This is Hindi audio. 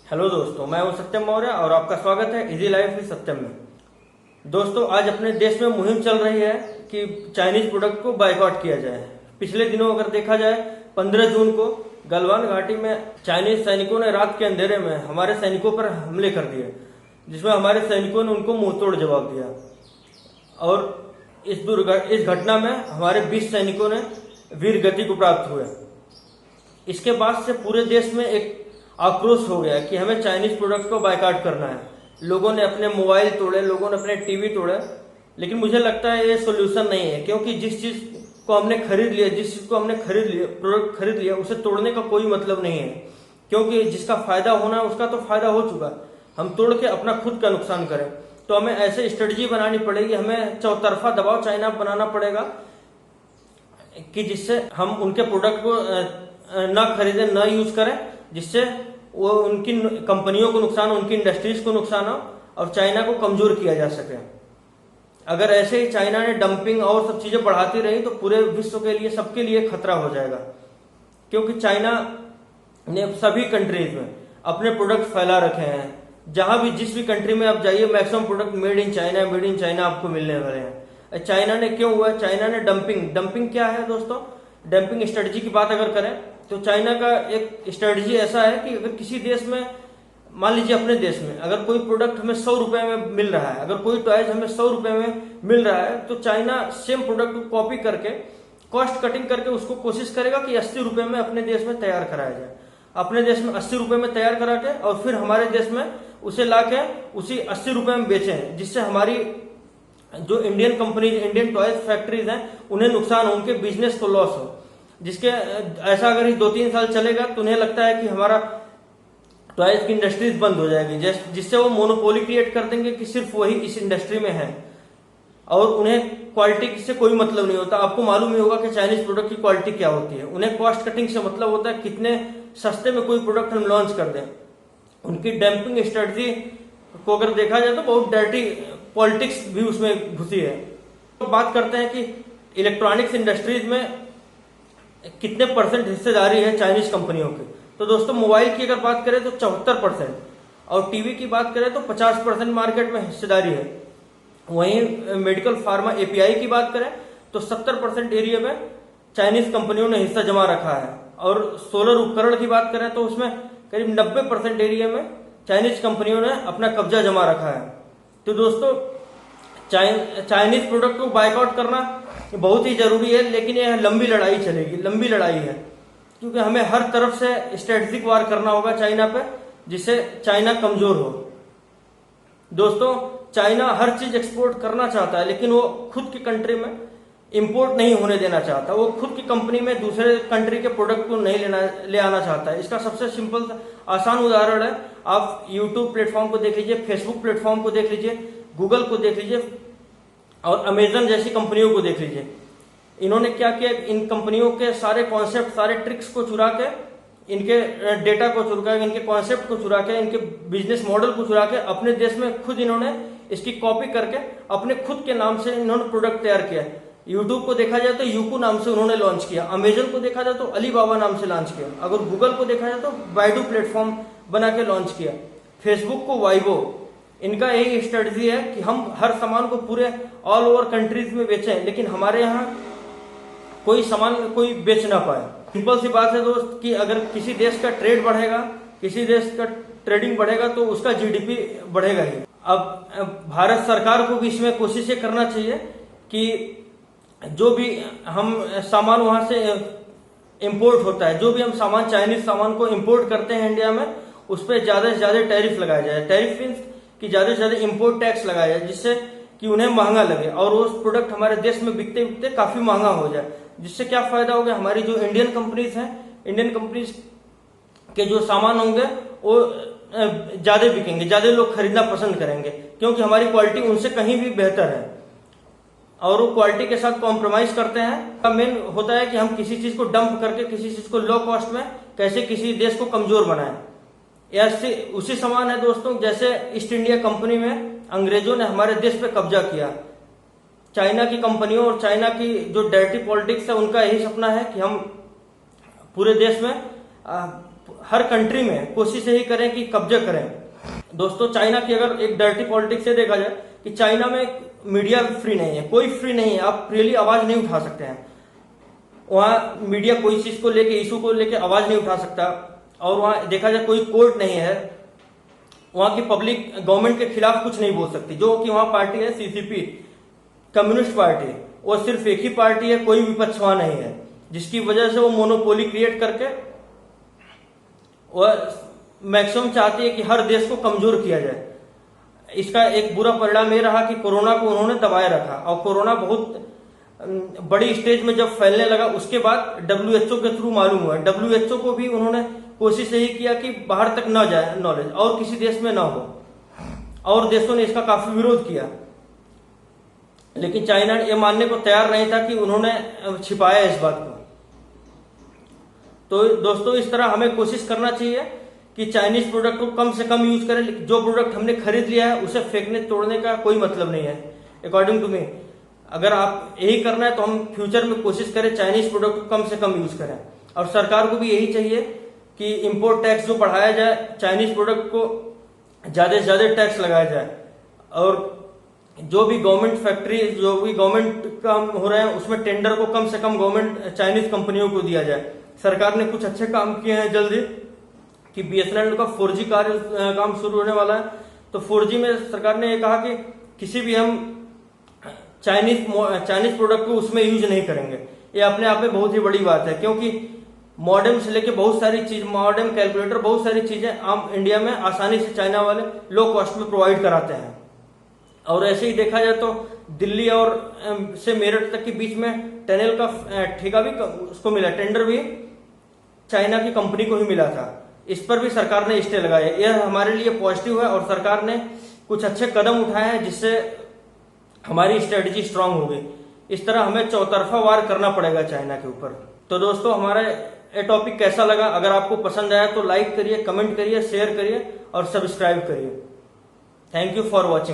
हेलो दोस्तों, मैं हूं सत्यम मौर्य और आपका स्वागत है इजी लाइफ विद सत्यम में। दोस्तों, आज अपने देश में मुहिम चल रही है कि चाइनीज प्रोडक्ट को बायकॉट किया जाए। पिछले दिनों अगर देखा जाए 15 जून को गलवान घाटी में चाइनीज सैनिकों ने रात के अंधेरे में हमारे सैनिकों पर हमले कर दिए, जिसमें हमारे सैनिकों ने उनको मुंहतोड़ जवाब दिया। और इस घटना में हमारे 20 सैनिकों ने वीर गति को प्राप्त हुए। इसके बाद से पूरे देश में एक आक्रोश हो गया कि हमें चाइनीज प्रोडक्ट को बायकॉट करना है। लोगों ने अपने मोबाइल तोड़े, लोगों ने अपने टीवी तोड़े, लेकिन मुझे लगता है ये सोल्यूशन नहीं है, क्योंकि जिस चीज को हमने खरीद लिया, प्रोडक्ट खरीद लिया, उसे तोड़ने का कोई मतलब नहीं है, क्योंकि जिसका फायदा होना है उसका तो फायदा हो चुका। हम तोड़ के अपना खुद का नुकसान करें तो हमें ऐसे स्ट्रेटजी बनानी पड़ेगी, हमें चौतरफा दबाव चाइना पर बनाना पड़ेगा कि जिससे हम उनके प्रोडक्ट को न खरीदें, न यूज करें, जिससे वो उनकी कंपनियों को नुकसान हो, उनकी इंडस्ट्रीज को नुकसान हो और चाइना को कमजोर किया जा सके। अगर ऐसे ही चाइना ने डंपिंग और सब चीजें बढ़ाती रही तो पूरे विश्व के लिए, सबके लिए खतरा हो जाएगा, क्योंकि चाइना ने सभी कंट्रीज में अपने प्रोडक्ट फैला रखे हैं। जहां भी, जिस भी कंट्री में आप जाइए, maximum product made in China आपको मिलने वाले हैं। चाइना ने क्यों हुआ? चाइना ने डंपिंग क्या है दोस्तों? डंपिंग स्ट्रेटजी की बात अगर करें तो चाइना का एक स्ट्रेटजी ऐसा है कि अगर किसी देश में, मान लीजिए अपने देश में, अगर कोई प्रोडक्ट हमें 100 रुपए में मिल रहा है, अगर कोई टॉयज हमें 100 रुपए में मिल रहा है, तो चाइना सेम प्रोडक्ट को कॉपी करके, कॉस्ट कटिंग करके उसको कोशिश करेगा कि 80 रुपए में अपने देश में तैयार कराया जाए। अपने देश में 80 रुपए में तैयार करा के और फिर हमारे देश में उसे ला के उसी 80 रुपए में बेचें, जिससे हमारी जो Indian company, Indian toys factories हैं, उन्हें नुकसान हो, उनके बिजनेस को लॉस हो। जिसके ऐसा अगर 2-3 साल चलेगा तो उन्हें लगता है कि हमारा टॉयज की इंडस्ट्रीज बंद हो जाएगी, जिससे वो मोनोपोली क्रिएट कर देंगे कि सिर्फ वही इस इंडस्ट्री में है और उन्हें क्वालिटी से कोई मतलब नहीं होता। आपको मालूम ही होगा कि चाइनीज प्रोडक्ट की क्वालिटी क्या होती है। उन्हें कॉस्ट कटिंग से मतलब होता है कितने सस्ते में कोई प्रोडक्ट हम लॉन्च कर दें। उनकी डंपिंग स्ट्रेटजी को अगर देखा जाए तो बहुत डर्टी पॉलिटिक्स भी उसमें घुसी है। तो बात करते हैं कि इलेक्ट्रॉनिक्स इंडस्ट्रीज में कितने परसेंट हिस्सेदारी है चाइनीज कंपनियों की। तो दोस्तों, मोबाइल की अगर बात करें तो 74% और टीवी की बात करें तो 50% मार्केट में हिस्सेदारी है। वहीं मेडिकल फार्मा एपीआई की बात करें तो 70% एरिया में चाइनीज कंपनियों ने हिस्सा जमा रखा है। और सोलर उपकरण की बात करें तो उसमें करीब 90% एरिया में चाइनीज कंपनियों ने अपना कब्जा जमा रखा है। तो दोस्तों, चाइनीज प्रोडक्ट को बायकॉट करना बहुत ही जरूरी है, लेकिन यह लंबी लड़ाई चलेगी, लंबी लड़ाई है, क्योंकि हमें हर तरफ से स्ट्रेटेजिक वार करना होगा चाइना पे, जिससे चाइना कमजोर हो। दोस्तों, चाइना हर चीज एक्सपोर्ट करना चाहता है, लेकिन वो खुद की कंट्री में इंपोर्ट नहीं होने देना चाहता। वो खुद की कंपनी में दूसरे कंट्री के प्रोडक्ट को नहीं ले आना चाहता है। इसका सबसे सिंपल आसान उदाहरण है, आप यूट्यूब प्लेटफॉर्म को देख लीजिए, फेसबुक प्लेटफॉर्म को देख लीजिए, गूगल को देख लीजिए और अमेजन जैसी कंपनियों को देख लीजिए। इन्होंने क्या किया? इन कंपनियों के सारे कॉन्सेप्ट, सारे ट्रिक्स को चुरा के, इनके डेटा को चुरा के, इनके कॉन्सेप्ट को चुरा के, इनके बिजनेस मॉडल को चुरा के अपने देश में खुद इन्होंने इसकी कॉपी करके अपने खुद के नाम से इन्होंने प्रोडक्ट तैयार किया। यूट्यूब को देखा जाए तो यूकू नाम से उन्होंने लॉन्च किया, अमेजन को देखा जाए तो अलीबाबा नाम से लॉन्च किया, अगर गूगल को देखा जाए तो बाइडू प्लेटफॉर्म बना के लॉन्च किया, फेसबुक को वाइबो। इनका यही स्ट्रेटजी है कि हम हर सामान को पूरे ऑल ओवर कंट्रीज में बेचें, लेकिन हमारे यहाँ कोई सामान कोई बेच ना पाए। सिंपल सी बात है दोस्त कि अगर किसी देश का ट्रेड बढ़ेगा, किसी देश का ट्रेडिंग बढ़ेगा तो उसका जीडीपी बढ़ेगा ही। अब भारत सरकार को भी इसमें कोशिश करना चाहिए कि जो भी हम सामान वहां से इंपोर्ट होता है, जो भी हम सामान, चाइनीज सामान को इंपोर्ट करते हैं इंडिया में, उस पर ज्यादा से ज्यादा टैरिफ लगाया जाए। टैरिफ मीन्स कि ज्यादा से ज्यादा इंपोर्ट टैक्स लगाया जाए, जिससे कि उन्हें महंगा लगे और वो प्रोडक्ट हमारे देश में बिकते बिकते काफी महंगा हो जाए। जिससे क्या फायदा होगा? हमारी जो इंडियन कंपनीज हैं, इंडियन कंपनीज के जो सामान होंगे वो ज्यादा बिकेंगे, ज्यादा लोग खरीदना पसंद करेंगे, क्योंकि हमारी क्वालिटी उनसे कहीं भी बेहतर है और वो क्वालिटी के साथ कॉम्प्रोमाइज करते हैं। मेन होता है कि हम किसी चीज को डंप करके, किसी चीज को लो कॉस्ट में कैसे किसी देश को कमजोर बनाएं। ऐसे उसी समान है दोस्तों, जैसे ईस्ट इंडिया कंपनी में अंग्रेजों ने हमारे देश पे कब्जा किया। चाइना की कंपनियों और चाइना की जो डर्टी पॉलिटिक्स है, उनका यही सपना है कि हम पूरे देश में हर कंट्री में कोशिश यही करें कि कब्जा करें। दोस्तों, चाइना की अगर एक डर्टी पॉलिटिक्स से देखा जाए कि चाइना में मीडिया फ्री नहीं है, कोई फ्री नहीं है, आप फ्रीली आवाज नहीं उठा सकते हैं। वहां मीडिया कोई चीज को लेके, इशू को लेके आवाज नहीं उठा सकता। और वहां देखा जाए कोई कोर्ट नहीं है, वहां की पब्लिक गवर्नमेंट के खिलाफ कुछ नहीं बोल सकती। जो कि वहां पार्टी है सीसीपी, कम्युनिस्ट पार्टी, वो सिर्फ एक ही पार्टी है, कोई विपक्ष वहां नहीं है, जिसकी वजह से वो मोनोपोली क्रिएट करके वह मैक्सिमम चाहती है कि हर देश को कमजोर किया जाए। इसका एक बुरा परिणाम ये रहा कि कोरोना को उन्होंने दबाए रखा, और कोरोना बहुत बड़ी स्टेज में जब फैलने लगा उसके बाद WHO के थ्रू मालूम हुआ। WHO को भी उन्होंने कोशिश यही किया कि बाहर तक न जाए नॉलेज, और किसी देश में ना हो, और देशों ने इसका काफी विरोध किया। लेकिन चाइना ये मानने को तैयार नहीं था कि उन्होंने छिपाया इस बात को। तो दोस्तों, इस तरह हमें कोशिश करना चाहिए कि चाइनीज प्रोडक्ट को कम से कम यूज करें। जो प्रोडक्ट हमने खरीद लिया है उसे फेंकने तोड़ने का कोई मतलब नहीं है, अकॉर्डिंग टू मी। अगर आप यही करना है तो हम फ्यूचर में कोशिश करें चाइनीज प्रोडक्ट को कम से कम यूज करें। और सरकार को भी यही चाहिए कि इंपोर्ट टैक्स जो बढ़ाया जाए, चाइनीज प्रोडक्ट को ज्यादा से ज्यादा टैक्स लगाया जाए, और जो भी गवर्नमेंट फैक्ट्री, जो भी गवर्नमेंट काम हो रहे हैं उसमें टेंडर को कम से कम गवर्नमेंट चाइनीज कंपनियों को दिया जाए। सरकार ने कुछ अच्छे काम किए हैं जल्दी कि BSNL का 4G काम शुरू होने वाला है। तो 4G में सरकार ने ये कहा कि किसी भी हम चाइनीज प्रोडक्ट को उसमें यूज नहीं करेंगे। ये अपने आप में बहुत ही बड़ी बात है, क्योंकि मॉडेम से लेके बहुत सारी चीज, मॉडेम, कैलकुलेटर, बहुत सारी चीजें हम इंडिया में आसानी से चाइना वाले लो कॉस्ट में प्रोवाइड कराते हैं। और ऐसे ही देखा जाए तो दिल्ली और से मेरठ तक के बीच में टनल का ठेका भी उसको मिला, टेंडर भी चाइना की कंपनी को ही मिला था। इस पर भी सरकार ने स्टे लगाए। यह हमारे लिए पॉजिटिव है, और सरकार ने कुछ अच्छे कदम उठाए हैं जिससे हमारी स्ट्रेटेजी स्ट्रांग होगी। इस तरह हमें चौतरफा वार करना पड़ेगा चाइना के ऊपर। तो दोस्तों, हमारा ये टॉपिक कैसा लगा? अगर आपको पसंद आया तो लाइक करिए, कमेंट करिए, शेयर करिए और सब्सक्राइब करिए। Thank you for watching.